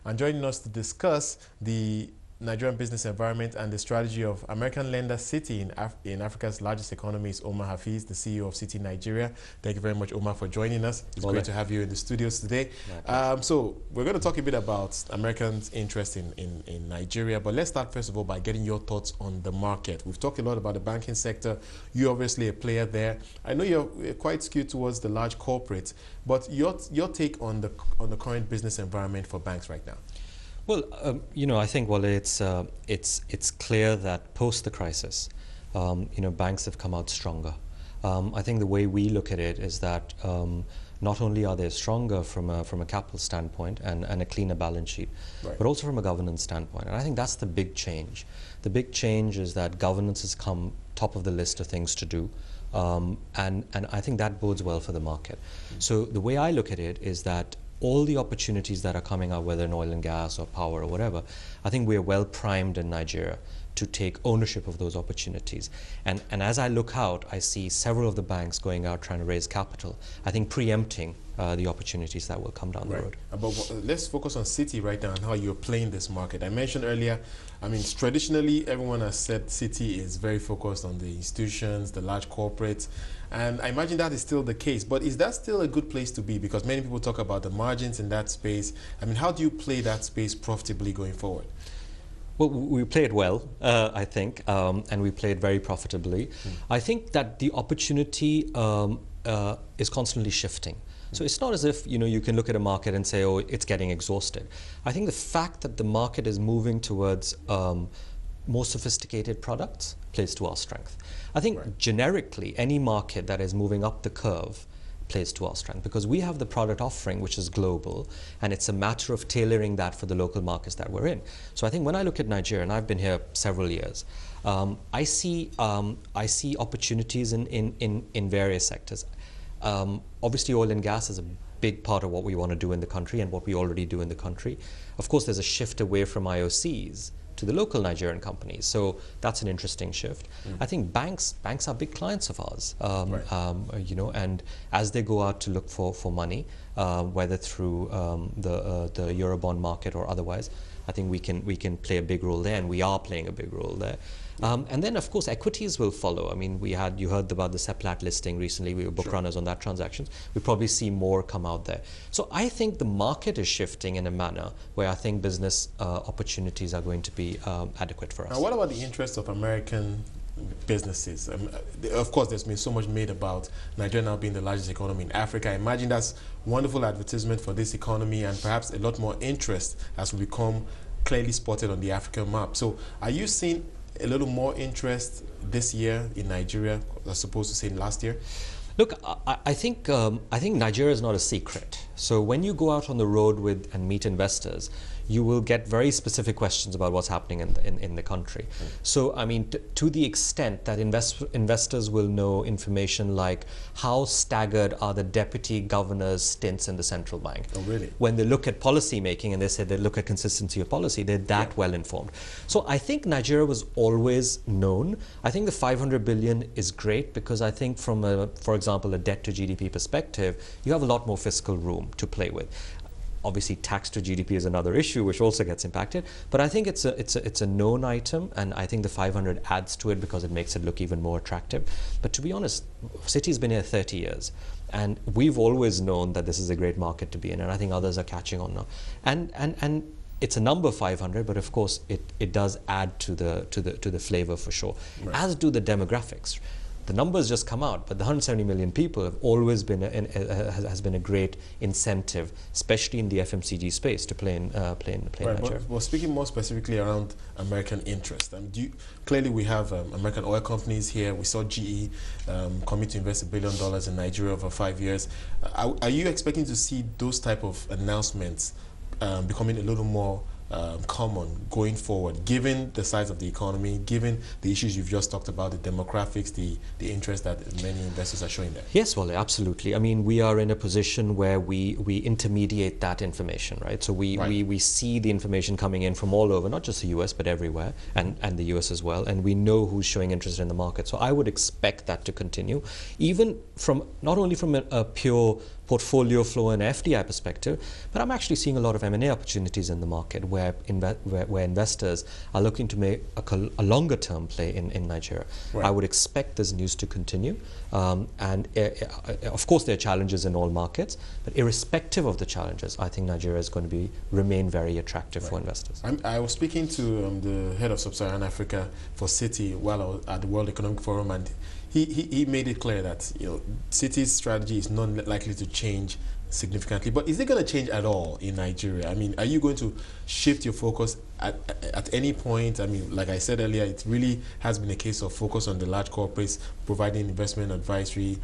And joining us to discuss the Nigerian business environment and the strategy of American lender Citi in Africa's largest economy is Omar Hafeez, the CEO of Citi Nigeria. Thank you very much, Omar, for joining us. It's great to have you in the studios today. So we're going to talk a bit about Americans' interest in Nigeria, but let's start first of all by getting your thoughts on the market. We've talked a lot about the banking sector. You're obviously a player there. I know you're quite skewed towards the large corporates, but your take on the current business environment for banks right now. Well, I think it's clear that post the crisis, banks have come out stronger. I think the way we look at it is that not only are they stronger from a capital standpoint and a cleaner balance sheet, right, but also from a governance standpoint. And I think that's the big change. The big change is that governance has come top of the list of things to do. And I think that bodes well for the market. So the way I look at it is that all the opportunities that are coming out, whether in oil and gas or power or whatever, I think we are well primed in Nigeria to take ownership of those opportunities. And as I look out, I see several of the banks going out trying to raise capital, I think preempting the opportunities that will come down the road. But let's focus on Citi right now and how you're playing this market. I mentioned earlier, traditionally everyone has said Citi is very focused on the institutions, the large corporates, and I imagine that is still the case. But is that still a good place to be? Because many people talk about the margins in that space. How do you play that space profitably going forward? Well, we play it well, I think, and we play it very profitably. I think that the opportunity is constantly shifting. So it's not as if you can look at a market and say, oh, it's getting exhausted. I think the fact that the market is moving towards more sophisticated products plays to our strength. I think generically, any market that is moving up the curve plays to our strength because we have the product offering which is global, and it's a matter of tailoring that for the local markets that we're in. So I think when I look at Nigeria, and I've been here several years, I see opportunities in various sectors. Obviously, oil and gas is a big part of what we want to do in the country and what we already do in the country. Of course, there's a shift away from IOCs to the local Nigerian companies. So that's an interesting shift. I think banks are big clients of ours, and as they go out to look for money, whether through the Eurobond market or otherwise, I think we can play a big role there, and we are playing a big role there. And then, of course, equities will follow. You heard about the Seplat listing recently. We were book runners on that transaction. We probably see more come out there. So I think the market is shifting in a manner where I think business opportunities are going to be adequate for us. Now, what about the interest of American businesses? Of course, there's been so much made about Nigeria now being the largest economy in Africa. I imagine that's wonderful advertisement for this economy and perhaps a lot more interest as we become clearly spotted on the African map. So are you seeing a little more interest this year in Nigeria as opposed to, say, last year? Look, I think Nigeria is not a secret. So when you go out on the road and meet investors, you will get very specific questions about what's happening in the country. So, to the extent that investors will know information like how staggered are the deputy governor's stints in the central bank. Oh, really? When they look at policy making and they say they look at consistency of policy, they're that well informed. So I think Nigeria was always known. I think the 500 billion is great because I think from for example, a debt to GDP perspective, you have a lot more fiscal room to play with. Obviously, tax to GDP is another issue which also gets impacted. But I think it's a known item, and I think the 500 adds to it because it makes it look even more attractive. But to be honest, Citi's been here 30 years, and we've always known that this is a great market to be in, and I think others are catching on now. And it's a number 500, but of course it does add to the flavor for sure, as do the demographics. The numbers just come out, but the 170 million people have always been has been a great incentive, especially in the FMCG space, to play in Nigeria. But speaking more specifically around American interest, clearly we have American oil companies here. We saw GE commit to invest $1 billion in Nigeria over 5 years. Are you expecting to see those type of announcements becoming a little more common going forward, given the size of the economy, given the issues you've just talked about, the demographics, the interest that many investors are showing there? Yes, well, absolutely. We are in a position where we intermediate that information, right? So we see the information coming in from all over, not just the US, but everywhere, and the US as well, and we know who's showing interest in the market. So I would expect that to continue, even from, not only from a pure portfolio flow and FDI perspective, but I'm actually seeing a lot of M&A opportunities in the market where investors are looking to make a longer term play in Nigeria. Right. I would expect this news to continue, and of course there are challenges in all markets, but irrespective of the challenges, I think Nigeria is going to remain very attractive for investors. I was speaking to the head of Sub-Saharan Africa for Citi while I was at the World Economic Forum, and he made it clear that Citi's strategy is not likely to change significantly. But is it going to change at all in Nigeria? I mean, are you going to shift your focus at any point? I mean, like I said earlier, it really has been a case of focus on the large corporates providing investment advisory,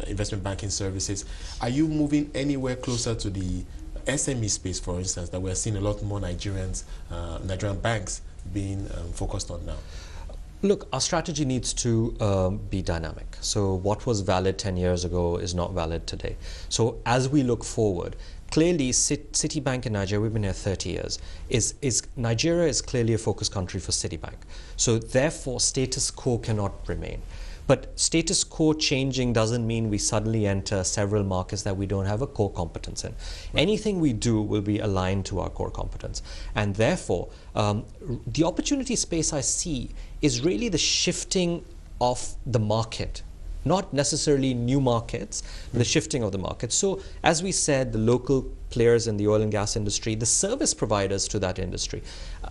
investment banking services. Are you moving anywhere closer to the SME space, for instance, that we're seeing a lot more Nigerian banks being focused on now? Look, our strategy needs to be dynamic. So what was valid 10 years ago is not valid today. So as we look forward, clearly Citibank in Nigeria, we've been here 30 years, Nigeria is clearly a focus country for Citibank. So therefore, status quo cannot remain. But status quo changing doesn't mean we suddenly enter several markets that we don't have a core competence in. Right. Anything we do will be aligned to our core competence. And therefore, the opportunity space I see is really the shifting of the market. Not necessarily new markets, but the shifting of the market. So as we said, the local players in the oil and gas industry, the service providers to that industry,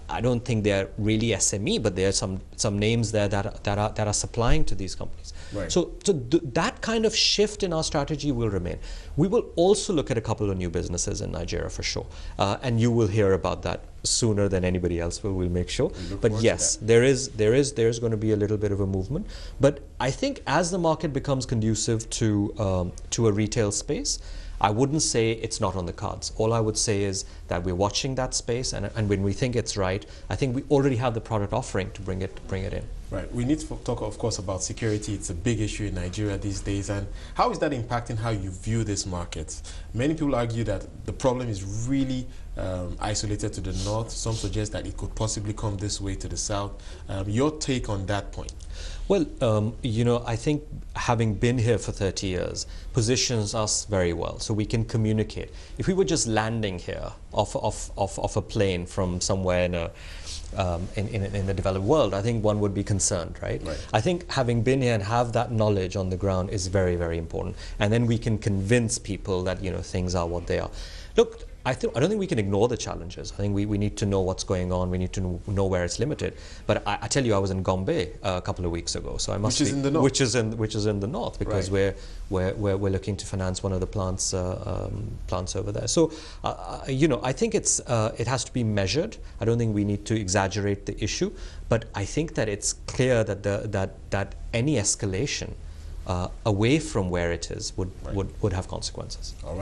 I don't think they're really SME, but there are some names there that are supplying to these companies. Right. So that kind of shift in our strategy will remain. We will also look at a couple of new businesses in Nigeria for sure, and you will hear about that sooner than anybody else will. We'll make sure. But yes, there's going to be a little bit of a movement. But I think as the market becomes conducive to a retail space, I wouldn't say it's not on the cards. All I would say is that we're watching that space, and when we think it's right, I think we already have the product offering to bring it in. Right. We need to talk, of course, about security. It's a big issue in Nigeria these days. And how is that impacting how you view this market? Many people argue that the problem is really isolated to the north. Some suggest that it could possibly come this way to the south. Your take on that point? Well, I think having been here for 30 years positions us very well, so we can communicate. If we were just landing here off a plane from somewhere in the developed world, I think one would be concerned, right? I think having been here and have that knowledge on the ground is very, very important, and then we can convince people that things are what they are. Look, I don't think we can ignore the challenges. I think we need to know what's going on. We need to know where it's limited. But I tell you, I was in Gombe a couple of weeks ago, so I must which is in the north. Which is in the north, because we're looking to finance one of the plants over there. So I think it has to be measured. I don't think we need to exaggerate the issue, but I think that it's clear that that any escalation away from where it is would have consequences. All right.